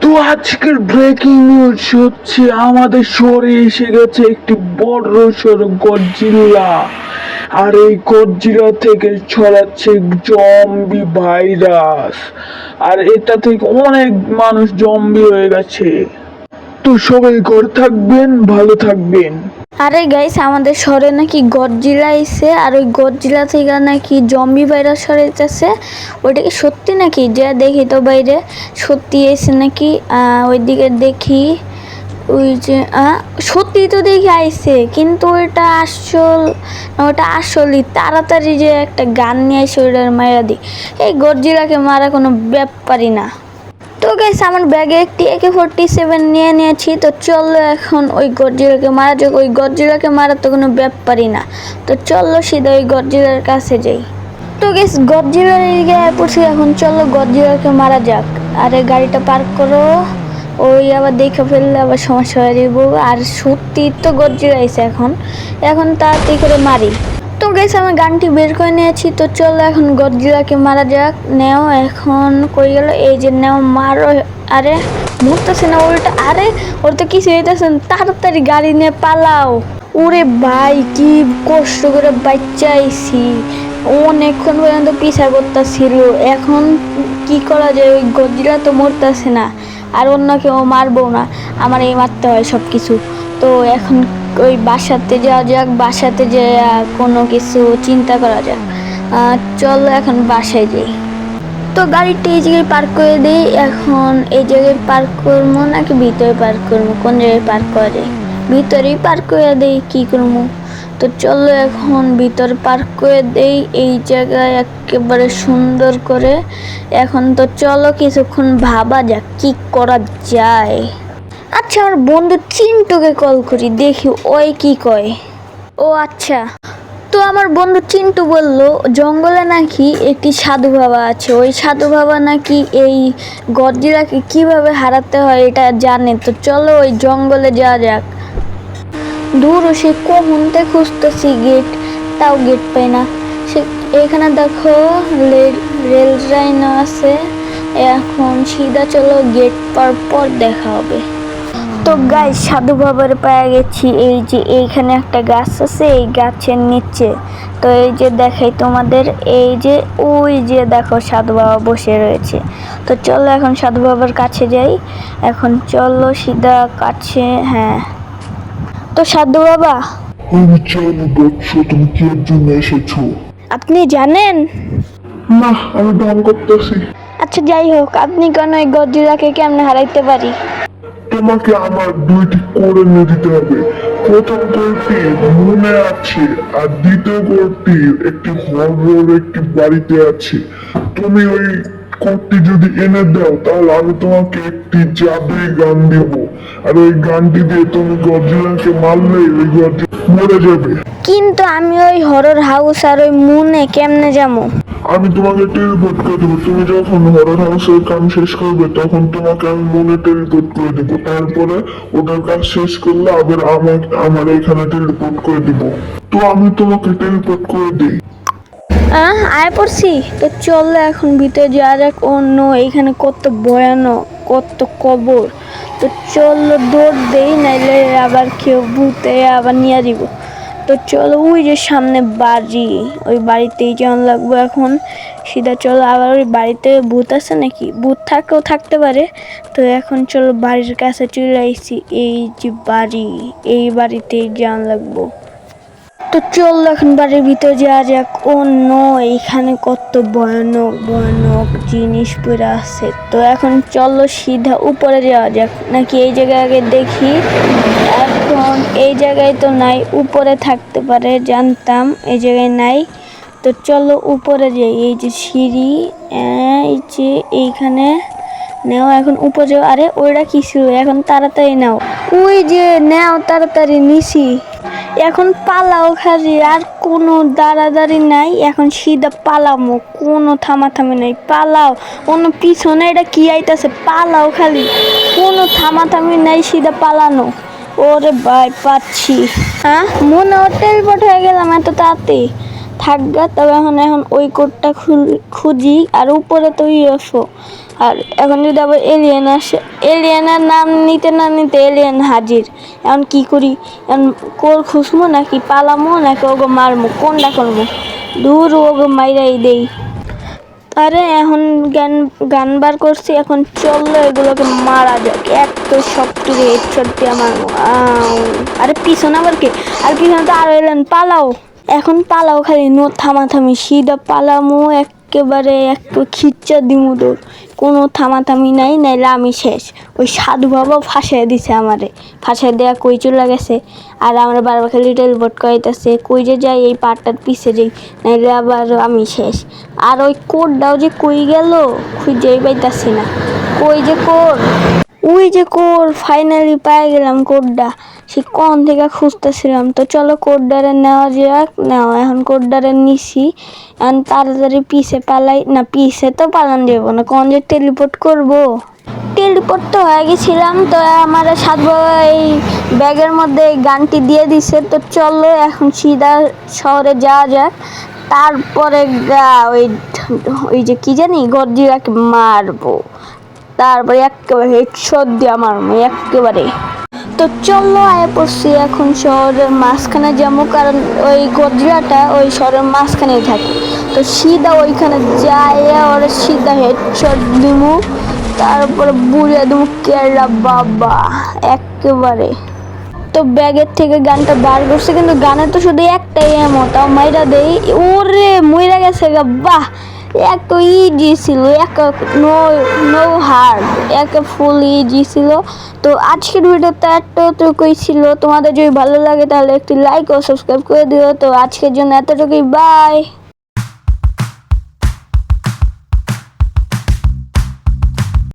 তো আজকের breaking news হচ্ছে আমাদের শহরে এসে গেছে একটি বড় সড়ো গডজিলা। আর এই গডজিলা থেকে ছড়াচ্ছে জম্বি ভাইরাস। আর এটা থেকে অনেক মানুষ জম্বি হয়ে গেছে। তো সবাই ঘরে থাকবেন, ভালো থাকবেন। আরে গাইস, আমাদের শহরে নাকি গডজিলা আইছে, আর ওই গডজিলা থেকে নাকি জম্বি ভাইরাস ছড়াইতেছে। ওইটা কি সত্যি নাকি? যা দেখি তো বাইরে সত্যি এসে নাকি। ওইদিকে দেখি, ওই যে সত্যি তো দেখি আইছে, কিন্তু ওইটা ওটা আসলেই তাড়াতাড়ি যে একটা গান নিয়ে আইসে ওইটার মারা দিই। এই গডজিলাকে মারা কোনো ব্যাপারই না। তো গাইস, আমার ব্যাগে একটি AK-47 নিয়ে নিয়েছি। তো চলো এখন ওই গডজিলাকে মারা যাক। ওই গডজিলাকে মারা তো কোনো ব্যাপারই না। তো চলো সিধা ওই গডজিলার কাছে যাই। তো গাইস, গডজিলার এদিকে পড়ছি। এখন চলো গডজিলাকে মারা যাক। আরে গাড়িটা পার্ক করো। ওই আবার দেখে ফেললে আবার সমস্যা হয়ে যাব। আর সত্যি তো গডজিলা আইছে। এখন তাড়াতাড়ি করে মারি। তো গাইস, আমি গানটি বের করে নিয়েছি। তো চলো এখন গডজিলাকে মারা যাক। নেও, এখন কই গেল? এই যে নেও, মারো। আরে মরতেছে না ওটা। আরে ওর তো কিছু হইতেছে না। তাড়াতাড়ি গাড়ি নিয়ে পালাও। ওরে ভাই, কি কষ্ট করে বাচ্চা আইছি, অনেকক্ষণ পর্যন্ত পিছা করতেছিল। এখন কি করা যায়? ওই গডজিলা তো মরতেছে না, আর অন্য কেউ মারবো না, আমার এই মারতে হয় সব কিছু। তো এখন ওই বাসাতে যাওয়া যাক। বাসাতে যে কোনো কিছু চিন্তা করা যাক। চলো এখন বাসায় যাই। তো গাড়িটা এই জায়গায় পার্ক করে দিই। এখন এই জায়গায় পার্ক করবো নাকি ভিতরে পার্ক করবো? কোন জায়গায় পার্ক করা যায়? ভিতরেই পার্ক করে দিই, কি করবো। তো চলো এখন ভিতরে পার্ক করে দেই, এই জায়গায় একেবারে সুন্দর করে। এখন তো চলো কিছুক্ষণ ভাবা যাক কি করা যায়। আচ্ছা, আমার বন্ধু চিন্টুকে কল করি, দেখি ওই কি কয়। ও আচ্ছা, তো আমার বন্ধু চিন্টু বলল জঙ্গলে নাকি একটি সাধু বাবা আছে। ওই সাধু বাবা নাকি এই গডজিলাকে কিভাবে হারাতে হয় এটা জানে। তো চলো ওই জঙ্গলে যাওয়া যাক। দূর সে কমনতে খুঁজতেছি গেট, তাও গেট পাই না। সে এখানে দেখো রেল লাইন আছে। এখন সিধা চলো, গেট পার পর দেখা হবে। তো গাইস, সাধু বাবার পায়ে গেছি। এই যে এইখানে একটা গাছ আছে, এই গাছের নিচে। তো এই যে দেখাই তোমাদের, এই যে ওই যে দেখো সাধু বাবা বসে রয়েছে। তো চলো এখন সাধু বাবার কাছে যাই। এখন চলো সিধা কাছে। হ্যাঁ, তো সাধু বাবা, আমি জানি বৎস, তুমি কি এর জন্য এসেছো? আপনি জানেন? না, আমি ঢং করতেছি। আচ্ছা যাই হোক, আপনি কেন এই গডজিলাকে কেমনে হারাইতে পারি? তোমাকে আমার দুইটি করে নিয়ে দিতে হবে। প্রথম কোরটি মনে আছে, আর দ্বিতীয় কোরটি একটি হরর একটি বাড়িতে আছে। তুমি ওই কোরটি যদি এনে দাও, তাহলে আমি তোমাকে একটি জাদুই গান দেব। আর ওই গানটি দিয়ে তুমি গডজিলাকে মারলেই ওই গডজিলা মরে যাবে। কিন্তু আমি ওই হরর হাউস আর ওই মুনে কেমনে যাবো? আমি তোমাকে টেলিপোর্ট করে দেবো। তুমি যখন হরর হাউসের কাম শেষ করবে, তখন তোমাকে আমি মনে টেলিপোর্ট করে দেবো। তারপরে ওটার কাজ শেষ করলে আবার আমার এখানে টেলিপোর্ট করে দিব। তো আমি তোমাকে টেলিপোর্ট করে দিই। আয় পড়ছি। তো চলো এখন ভিতরে যাওয়া যাক। অন্য এইখানে কত ভয়ানক, কত কবর। তো চলো দৌড় দেই, নাইলে আবার কেউ ভূতে আবার নিয়ে দিব। তো চলো ওই যে সামনে বাড়ি, ওই বাড়িতেই যেমন লাগবো। এখন সিধা চলো। আবার ওই বাড়িতে ভূত আছে নাকি? ভূত থাকলেও থাকতে পারে। তো এখন চলো বাড়ির কাছে চলে আইছি। এই যে বাড়ি, এই বাড়িতেই যেমন লাগবো। তো চল এখন বাড়ির ভিতরে যাওয়া যাক। ও নো, এইখানে কত ভয়ানক ভয়ানক জিনিস পড়ে আছে। তো এখন চলো সিধা উপরে যাওয়া যাক, নাকি এই জায়গায় আগে দেখি। এখন এই জায়গায় তো নাই, উপরে থাকতে পারে, জানতাম এই জায়গায় নাই। তো চলো উপরে যাই। এই যে সিঁড়ি, এই যে এইখানে নেও। এখন উপরে যাও। আরে ওইটা কি ছিল? এখন তাড়াতাড়ি নাও। ওই যে নেও, তাড়াতাড়ি নিছি। এখন পালাও খালি, আর কোনো দাঁড়াদাঁড়ি নাই। এখন সিধা পালামো, কোনো থামাথামি নাই। পালাও, কোনো পিছনে এটা কি আইতাছে? পালাও খালি, কোনো থামাথামি নাই, সিধা পালানো। ওরে ভাই, পাচ্ছি। হ্যাঁ, মনে হয় টেলিপোর্ট হয়ে গেলাম এত তাড়াতাড়ি। থাকগা। তবে এখন ওই কোডটা খুঁজি, আর উপরে তো ইউএফও। আর এখন যদি আবার এলিয়েন আসে, এলিয়েনের নাম নিতে না নিতে এলিয়েন হাজির। এখন কি করি? এখন কোর খুঁজবো নাকি পালামো নাকি ওগো মারমো, কোনটা করবো? দূর ওগো মাইরাই দেই। আরে এখন গান বার করছি, এখন চললো এগুলোকে মারা যাক। এক তো সবটি হেডশট দিয়ে মারবো। আরে পিছনে আবার কি? আর পিছনে তো আরো এলেন, পালাও এখন, পালাও, খালি নো থামাথামি, সিধা পালামো একেবারে, একটু খিচ্চা দিমু দৌড়, কোনো থামাথামি নাই, নাইলে আমি শেষ। ওই সাধু বাবা ফাঁসাই দিছে আমারে, ফাঁসাই দেওয়া কই চলে গেছে। আর আমরা বারবার খালি টেলিপোর্ট করাইতেছে, কই যে যাই এই পাটটার পিছে যাই, নাইলে আবার আমি শেষ। আর ওই কোডটাও যে কই গেল খুঁজেই পাইতাছি না, কই যে কোড, ওই যে কোড, ফাইনালি পাই গেলাম কোডটা। সে কোন থেকে খুঁজতেছিলাম। তো চলো কোডটারে নেওয়া যাক। নেওয়া, এখন কোডটারে নিছি। এখন তাড়াতাড়ি পিছে পালাই, না পিছে তো পালান যাব না, কোন যে টেলিপোর্ট করবো। টেলিপোর্ট তো হয়ে গেছিলাম। তো আমার সাধু এই ব্যাগের মধ্যে এই গানটি দিয়ে দিছে। তো চলো এখন সিধা শহরে যাওয়া যাক। তারপরে ওই যে কি জানি গডজিলাকে মারবো, তারপরে একেবারে হেডশট দিয়ে মারবো একেবারে। তো চলো আয় পড়ছি এখন শহরের মাঝখানে যাবো, কারণ ওই গডজিলাটা ওই শহরের মাঝখানেই থাকে। তো সিধা ওইখানে যাই, ওরা সিধা হেডশট দিমু, তারপরে বুড়িয়ে দেবো কেরলা বাবা একেবারে। তো ব্যাগের থেকে গানটা বার করছে, কিন্তু গানে তো শুধু একটাই এমন, তাও মাইরা দেই। ওরে মইরা গেছে গা, বাহ! এক ইজি ছিল, এক নো হার্ড, এক ফুল ইজি ছিল। তো আজকের ভিডিওতে এতটুকুই ছিল। তোমাদের যদি ভালো লাগে তাহলে একটি লাইক ও সাবস্ক্রাইব করে দিও। তো আজকের জন্য এতটুকুই, বাই।